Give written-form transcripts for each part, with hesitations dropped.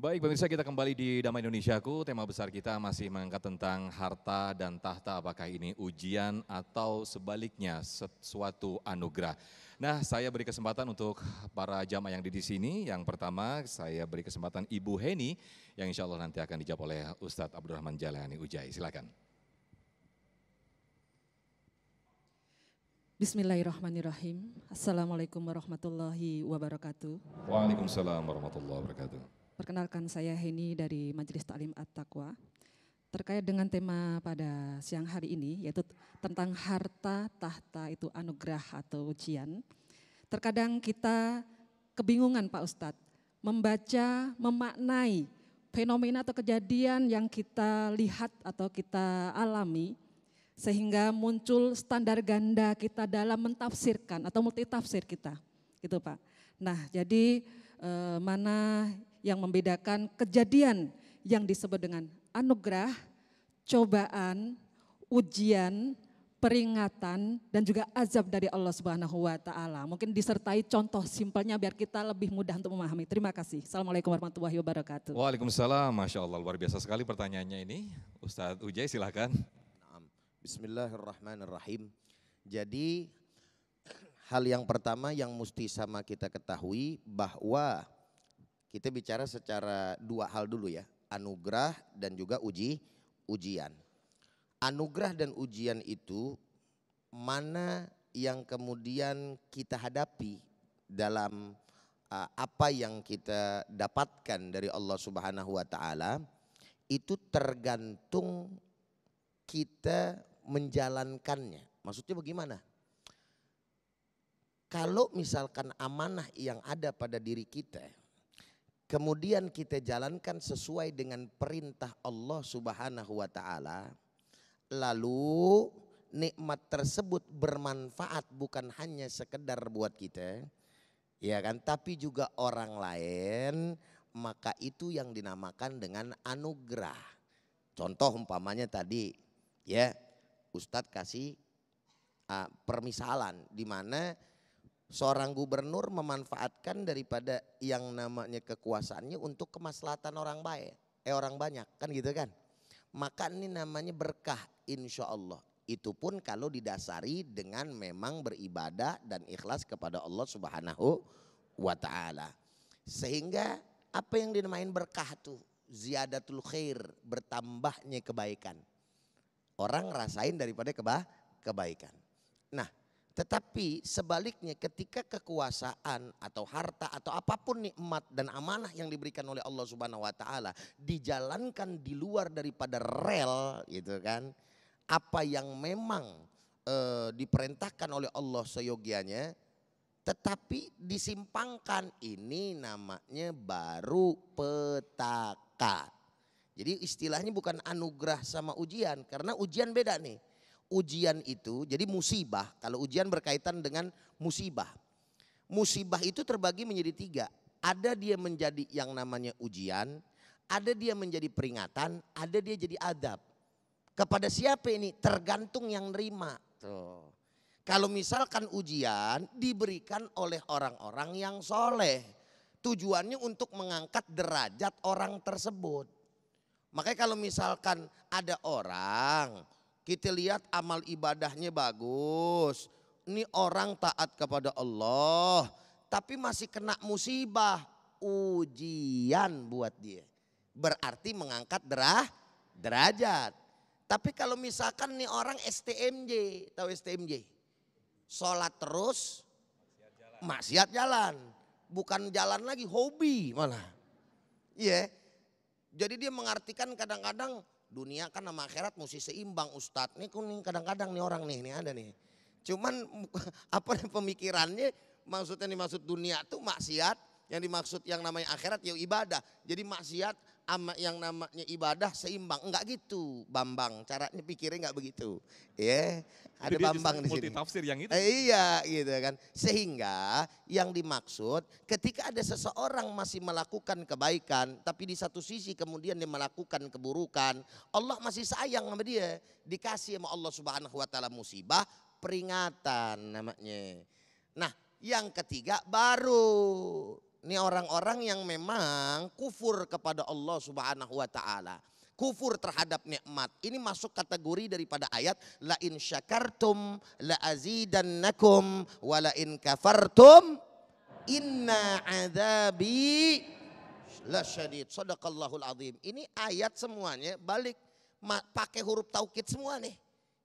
Baik pemirsa, kita kembali di Damai Indonesiaku. Tema besar kita masih mengangkat tentang harta dan tahta, apakah ini ujian atau sebaliknya sesuatu anugerah. Nah, saya beri kesempatan untuk para jamaah yang di sini. Yang pertama saya beri kesempatan Ibu Heni yang insya Allah nanti akan dijawab oleh Ustadz Abdurrahman Jalani Ujai. Silakan. Bismillahirrahmanirrahim. Assalamualaikum warahmatullahi wabarakatuh. Waalaikumsalam warahmatullahi wabarakatuh. Perkenalkan, saya Heni dari Majelis Taklim At-Taqwa. Terkait dengan tema pada siang hari ini, yaitu tentang harta tahta itu anugerah atau ujian. Terkadang kita kebingungan Pak Ustadz, membaca, memaknai fenomena atau kejadian yang kita lihat atau kita alami, sehingga muncul standar ganda kita dalam mentafsirkan atau multitafsir kita, gitu Pak. Nah, jadi mana yang membedakan kejadian yang disebut dengan anugerah, cobaan, ujian, peringatan, dan juga azab dari Allah Subhanahu wa Ta'ala. Mungkin disertai contoh simpelnya biar kita lebih mudah untuk memahami. Terima kasih. Assalamualaikum warahmatullahi wabarakatuh. Waalaikumsalam, Masya Allah, luar biasa sekali pertanyaannya ini. Ustadz Ujai silakan. Bismillahirrahmanirrahim. Jadi hal yang pertama yang mesti sama kita ketahui bahwa kita bicara secara dua hal dulu ya, anugerah dan juga ujian. Anugerah dan ujian itu mana yang kemudian kita hadapi dalam apa yang kita dapatkan dari Allah Subhanahu wa Ta'ala, itu tergantung kita menjalankannya. Maksudnya bagaimana? Kalau misalkan amanah yang ada pada diri kita, kemudian kita jalankan sesuai dengan perintah Allah Subhanahu wa Ta'ala, lalu nikmat tersebut bermanfaat bukan hanya sekedar buat kita, ya kan, tapi juga orang lain, maka itu yang dinamakan dengan anugerah. Contoh umpamanya tadi, ya, Ustadz kasih permisalan di mana seorang gubernur memanfaatkan daripada yang namanya kekuasaannya untuk kemaslahatan orang banyak kan gitu kan. Maka ini namanya berkah insya Allah. Itu pun kalau didasari dengan memang beribadah dan ikhlas kepada Allah Subhanahu wa Ta'ala. Sehingga apa yang dinamain berkah tuh? Ziyadatul khair, bertambahnya kebaikan. Orang rasain daripada kebaikan. Nah, tetapi sebaliknya ketika kekuasaan atau harta atau apapun nikmat dan amanah yang diberikan oleh Allah Subhanahu wa Ta'ala dijalankan di luar daripada rel gitu kan, apa yang memang diperintahkan oleh Allah seyogianya, tetapi disimpangkan, ini namanya baru petaka. Jadi istilahnya bukan anugerah sama ujian, karena ujian beda nih. Ujian itu jadi musibah, kalau ujian berkaitan dengan musibah. Musibah itu terbagi menjadi tiga. Ada dia menjadi yang namanya ujian, ada dia menjadi peringatan, ada dia jadi adab. Kepada siapa ini? Tergantung yang nerima. Tuh. Kalau misalkan ujian diberikan oleh orang-orang yang soleh, tujuannya untuk mengangkat derajat orang tersebut. Makanya kalau misalkan ada orang, kita lihat amal ibadahnya bagus, ini orang taat kepada Allah, tapi masih kena musibah, ujian buat dia. Berarti mengangkat derajat. Tapi kalau misalkan nih orang STMJ, tahu STMJ? Sholat terus, maksiat jalan. Bukan jalan lagi, hobi malah. Iya. Jadi dia mengartikan kadang-kadang dunia kan sama akhirat mesti seimbang Ustadz. Nih kuning kadang-kadang nih orang nih ada nih. Cuman apa pemikirannya, maksudnya dimaksud dunia tuh maksiat, yang dimaksud yang namanya akhirat ya ibadah. Jadi maksiat sama yang namanya ibadah seimbang. Enggak gitu Bambang, caranya pikirnya enggak begitu. Ya, ada Bambang di sini. Multitafsir yang itu. Iya gitu kan. Sehingga yang dimaksud ketika ada seseorang masih melakukan kebaikan, tapi di satu sisi kemudian dia melakukan keburukan, Allah masih sayang sama dia. Dikasih sama Allah Subhanahu wa Ta'ala musibah, peringatan namanya. Nah, yang ketiga baru Ini orang-orang yang memang kufur kepada Allah Subhanahu wa taala. Kufur terhadap nikmat. Ini masuk kategori daripada ayat la in syakartum la azidannakum wa la in kafartum inna adzabi lasyadid. Shadaqallahul azim. Ini ayat semuanya balik pakai huruf taukid semua nih.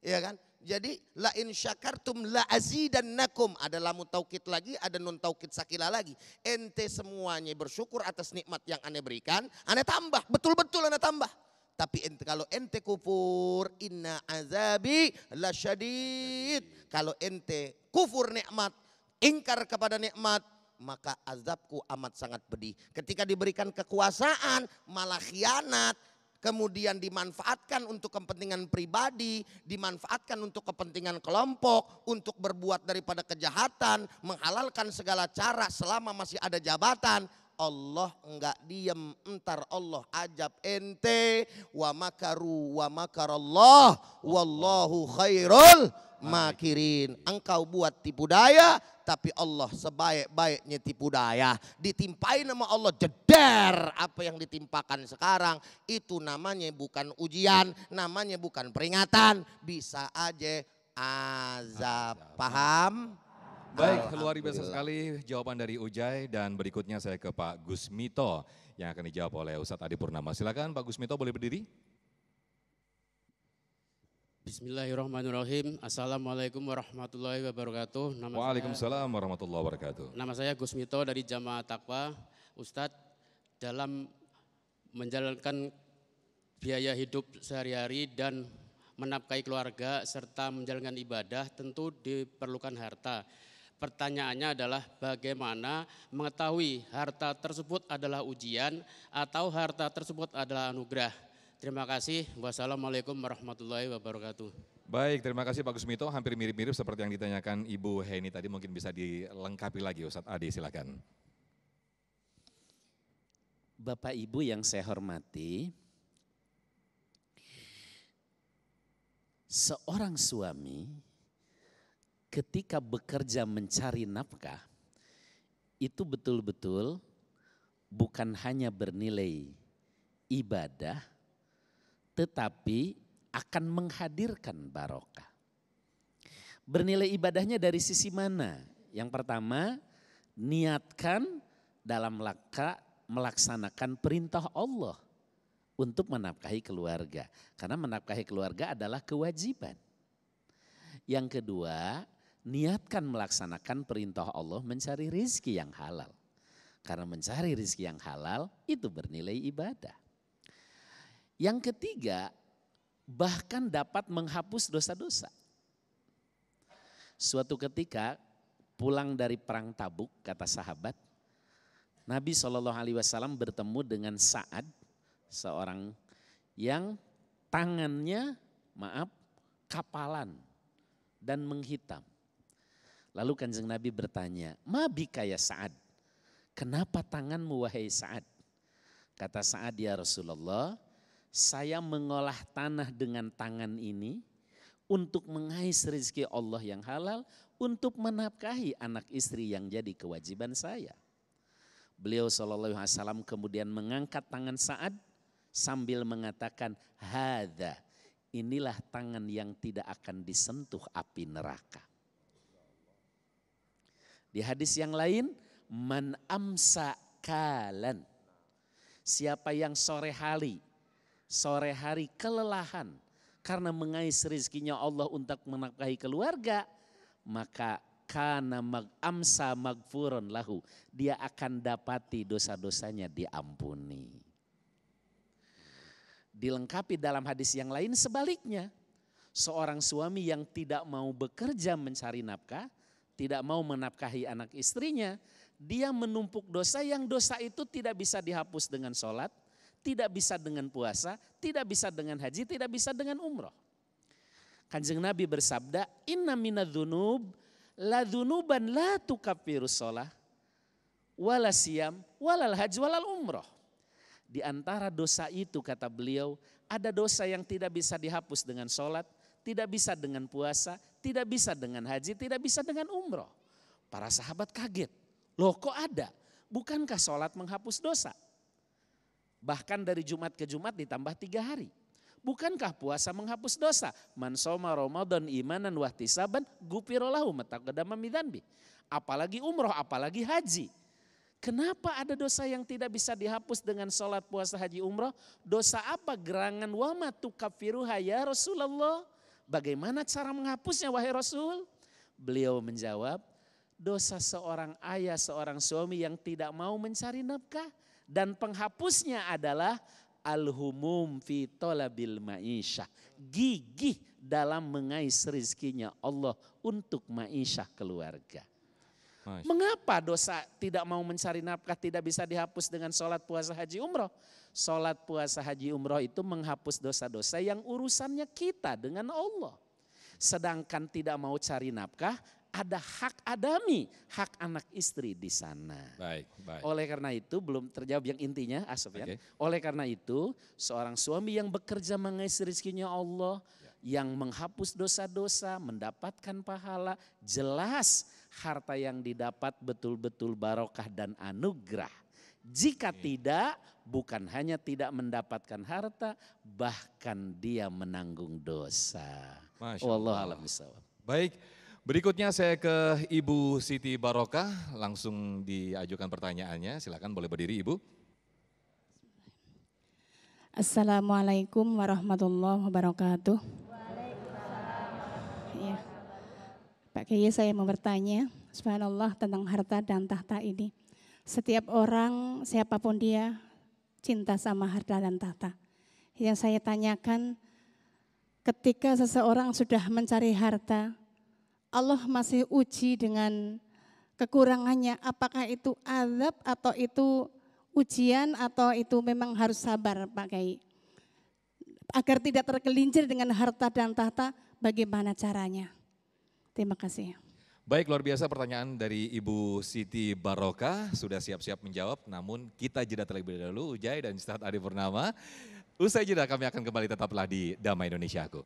Ya kan? Jadi la in syakartum la azidannakum, ada lamu taukid lagi, ada nun taukid sakila lagi. Ente semuanya bersyukur atas nikmat yang ane berikan, ane tambah, betul-betul ane tambah. Tapi kalau ente kufur, inna azabi lasyadid. Kalau ente kufur nikmat, ingkar kepada nikmat, maka azabku amat sangat pedih. Ketika diberikan kekuasaan malah khianat, kemudian dimanfaatkan untuk kepentingan pribadi, dimanfaatkan untuk kepentingan kelompok, untuk berbuat daripada kejahatan, menghalalkan segala cara selama masih ada jabatan. Allah enggak diem, entar Allah ajab ente, wa makaru wa makarallah wallahu khairul makirin. Engkau buat tipu daya, tapi Allah sebaik-baiknya tipu daya. Ditimpai nama Allah, jeder apa yang ditimpakan sekarang. Itu namanya bukan ujian, namanya bukan peringatan. Bisa aja azab. Paham? Baik, luar biasa sekali jawaban dari Ujai, dan berikutnya saya ke Pak Gusmito yang akan dijawab oleh Ustadz Adi Purnama. Silakan Pak Gusmito, boleh berdiri? Bismillahirrahmanirrahim. Assalamualaikum warahmatullahi wabarakatuh. Waalaikumsalam warahmatullahi wabarakatuh. Nama saya Gusmito dari Jamaah Taqwa. Ustadz, dalam menjalankan biaya hidup sehari-hari dan menafkahi keluarga serta menjalankan ibadah tentu diperlukan harta. Pertanyaannya adalah bagaimana mengetahui harta tersebut adalah ujian atau harta tersebut adalah anugerah. Terima kasih. Wassalamualaikum warahmatullahi wabarakatuh. Baik, terima kasih Pak Gusmito. Hampir mirip-mirip seperti yang ditanyakan Ibu Heni tadi, mungkin bisa dilengkapi lagi Ustadz Adi, silakan. Bapak Ibu yang saya hormati, seorang suami ketika bekerja mencari nafkah itu betul-betul bukan hanya bernilai ibadah, tetapi akan menghadirkan barokah. Bernilai ibadahnya dari sisi mana? Yang pertama, niatkan dalam melaksanakan perintah Allah untuk menafkahi keluarga. Karena menafkahi keluarga adalah kewajiban. Yang kedua, niatkan melaksanakan perintah Allah mencari rizki yang halal. Karena mencari rizki yang halal itu bernilai ibadah. Yang ketiga, bahkan dapat menghapus dosa-dosa. Suatu ketika pulang dari perang Tabuk, kata sahabat, Nabi SAW bertemu dengan Sa'ad, seorang yang tangannya kapalan dan menghitam. Lalu Kanjeng Nabi bertanya, "Ma bika ya Sa'ad? Kenapa tanganmu wahai Sa'ad?" Kata Sa'ad, "Ya Rasulullah, saya mengolah tanah dengan tangan ini untuk mengais rezeki Allah yang halal, untuk menafkahi anak istri yang jadi kewajiban saya." Beliau SAW kemudian mengangkat tangan Sa'ad sambil mengatakan, "Hadza, inilah tangan yang tidak akan disentuh api neraka." Di hadis yang lain, "Man amsa kalan." Siapa yang sore hari kelelahan karena mengais rezekinya Allah untuk menafkahi keluarga, maka kana amsa magfurun lahu, dia akan dapati dosa-dosanya diampuni. Dilengkapi dalam hadis yang lain sebaliknya, seorang suami yang tidak mau bekerja mencari nafkah, tidak mau menafkahi anak istrinya, dia menumpuk dosa yang dosa itu tidak bisa dihapus dengan sholat, tidak bisa dengan puasa, tidak bisa dengan haji, tidak bisa dengan umroh. Kanjeng Nabi bersabda, "Inna minadz-dzunub la dzunuban la tukaffirus shalah wala siyam walal haji walal umroh." Di antara dosa itu, kata beliau, ada dosa yang tidak bisa dihapus dengan sholat, tidak bisa dengan puasa, tidak bisa dengan haji, tidak bisa dengan umroh. Para sahabat kaget, loh kok ada? Bukankah sholat menghapus dosa? Bahkan dari Jumat ke Jumat ditambah 3 hari. Bukankah puasa menghapus dosa? Man shoma Ramadan imanan wahtisaban ghufira lahu ma taqaddama min dzanbi. Apalagi umroh, apalagi haji. Kenapa ada dosa yang tidak bisa dihapus dengan sholat, puasa, haji, umroh? Dosa apa gerangan wa ma tukaffiruha ya Rasulullah? Bagaimana cara menghapusnya wahai Rasul? Beliau menjawab, dosa seorang ayah, seorang suami yang tidak mau mencari nafkah. Dan penghapusnya adalah al-humum fi talabil ma'isyah. Gigih dalam mengais rezekinya Allah untuk ma'isyah keluarga. Mengapa dosa tidak mau mencari nafkah tidak bisa dihapus dengan sholat, puasa, haji, umroh? Sholat, puasa, haji, umroh itu menghapus dosa-dosa yang urusannya kita dengan Allah. Sedangkan tidak mau cari nafkah, ada hak adami, hak anak istri di sana. Baik. Oleh karena itu belum terjawab yang intinya, Asaf ya. Oleh karena itu seorang suami yang bekerja mengais rezekinya Allah, yang menghapus dosa-dosa, mendapatkan pahala, jelas harta yang didapat betul-betul barokah dan anugerah. Jika tidak, bukan hanya tidak mendapatkan harta, bahkan dia menanggung dosa. Wallahu a'lam bishawab. Baik, berikutnya saya ke Ibu Siti Barokah, langsung diajukan pertanyaannya. Silakan, boleh berdiri Ibu. Assalamualaikum warahmatullahi wabarakatuh. Ya. Pak Kiai, saya mau bertanya, subhanallah, tentang harta dan tahta ini. Setiap orang, siapapun dia, cinta sama harta dan tahta. Yang saya tanyakan, ketika seseorang sudah mencari harta, Allah masih uji dengan kekurangannya. Apakah itu azab atau itu ujian atau itu memang harus sabar, Pak Kiai? Agar tidak tergelincir dengan harta dan tahta, bagaimana caranya? Terima kasih. Baik, luar biasa pertanyaan dari Ibu Siti Barokah, sudah siap-siap menjawab, namun kita jeda terlebih dahulu, Ujai dan Ustadz Adi Purnama. Usai jeda kami akan kembali, tetaplah di Damai Indonesiaku.